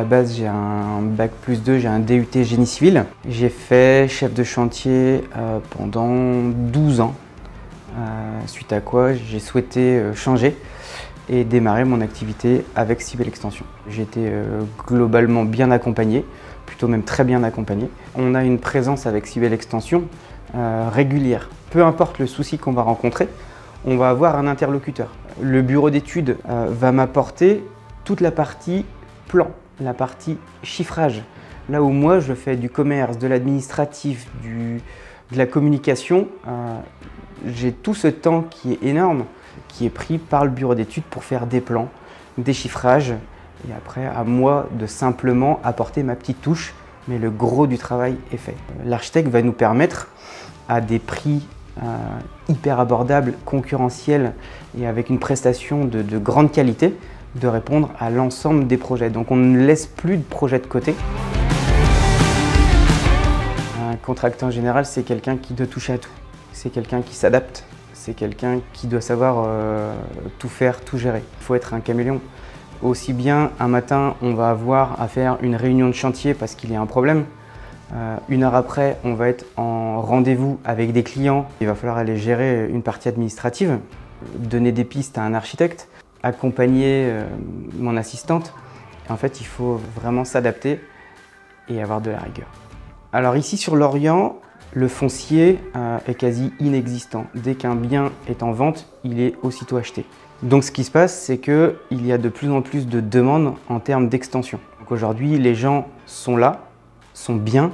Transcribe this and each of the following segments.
base, j'ai un bac+2, j'ai un DUT génie civil. J'ai fait chef de chantier pendant 12 ans, suite à quoi j'ai souhaité changer et démarrer mon activité avec Cybelle Extension. J'ai été globalement bien accompagné, plutôt même très bien accompagné. On a une présence avec Cybelle Extension régulière. Peu importe le souci qu'on va rencontrer, on va avoir un interlocuteur. Le bureau d'études va m'apporter toute la partie plan, la partie chiffrage. Là où moi je fais du commerce, de l'administratif, de la communication, j'ai tout ce temps qui est énorme, qui est pris par le bureau d'études pour faire des plans, des chiffrages, et après à moi de simplement apporter ma petite touche, mais le gros du travail est fait. L'architecte va nous permettre à des prix hyper abordables, concurrentiels et avec une prestation de grande qualité, de répondre à l'ensemble des projets. Donc on ne laisse plus de projets de côté. Un contractant général, c'est quelqu'un qui doit toucher à tout. C'est quelqu'un qui s'adapte. C'est quelqu'un qui doit savoir tout faire, tout gérer. Il faut être un caméléon. Aussi bien un matin, on va avoir à faire une réunion de chantier parce qu'il y a un problème. Une heure après, on va être en rendez-vous avec des clients. Il va falloir aller gérer une partie administrative, donner des pistes à un architecte, accompagner mon assistante. En fait, il faut vraiment s'adapter et avoir de la rigueur. Alors ici sur Lorient, le foncier est quasi inexistant. Dès qu'un bien est en vente, il est aussitôt acheté. Donc ce qui se passe, c'est qu'il y a de plus en plus de demandes en termes d'extension. Donc aujourd'hui, les gens sont là, sont bien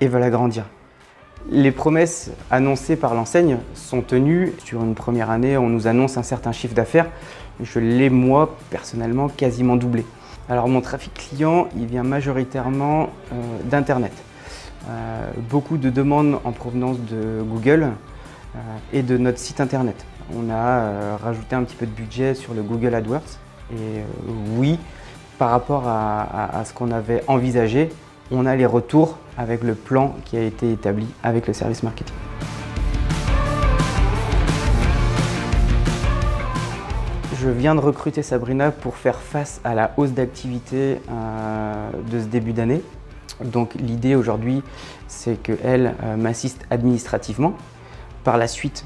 et veulent agrandir. Les promesses annoncées par l'enseigne sont tenues. Sur une première année, on nous annonce un certain chiffre d'affaires. Je l'ai, moi, personnellement, quasiment doublé. Alors mon trafic client, il vient majoritairement d'Internet. Beaucoup de demandes en provenance de Google et de notre site Internet. On a rajouté un petit peu de budget sur le Google AdWords. Et oui, par rapport à ce qu'on avait envisagé, on a les retours avec le plan qui a été établi avec le service marketing. Je viens de recruter Sabrina pour faire face à la hausse d'activité de ce début d'année. Donc l'idée aujourd'hui, c'est qu'elle m'assiste administrativement. Par la suite,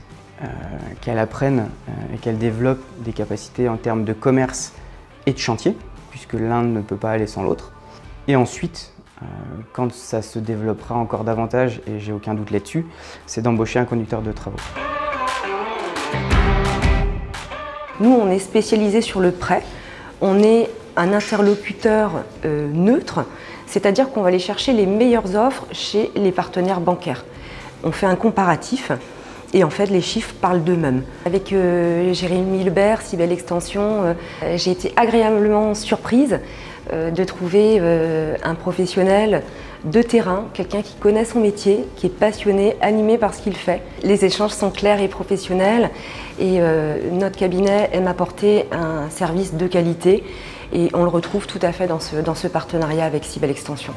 qu'elle apprenne et qu'elle développe des capacités en termes de commerce et de chantier, puisque l'un ne peut pas aller sans l'autre. Et ensuite, quand ça se développera encore davantage, et j'ai aucun doute là-dessus, c'est d'embaucher un conducteur de travaux. Nous, on est spécialisé sur le prêt. On est un interlocuteur neutre, c'est-à-dire qu'on va aller chercher les meilleures offres chez les partenaires bancaires. On fait un comparatif et en fait, les chiffres parlent d'eux-mêmes. Avec Jérémy Hilbert, Cybelle Extension, j'ai été agréablement surprise de trouver un professionnel de terrain, quelqu'un qui connaît son métier, qui est passionné, animé par ce qu'il fait. Les échanges sont clairs et professionnels et notre cabinet aime apporter un service de qualité et on le retrouve tout à fait dans ce partenariat avec Cybelle Extension.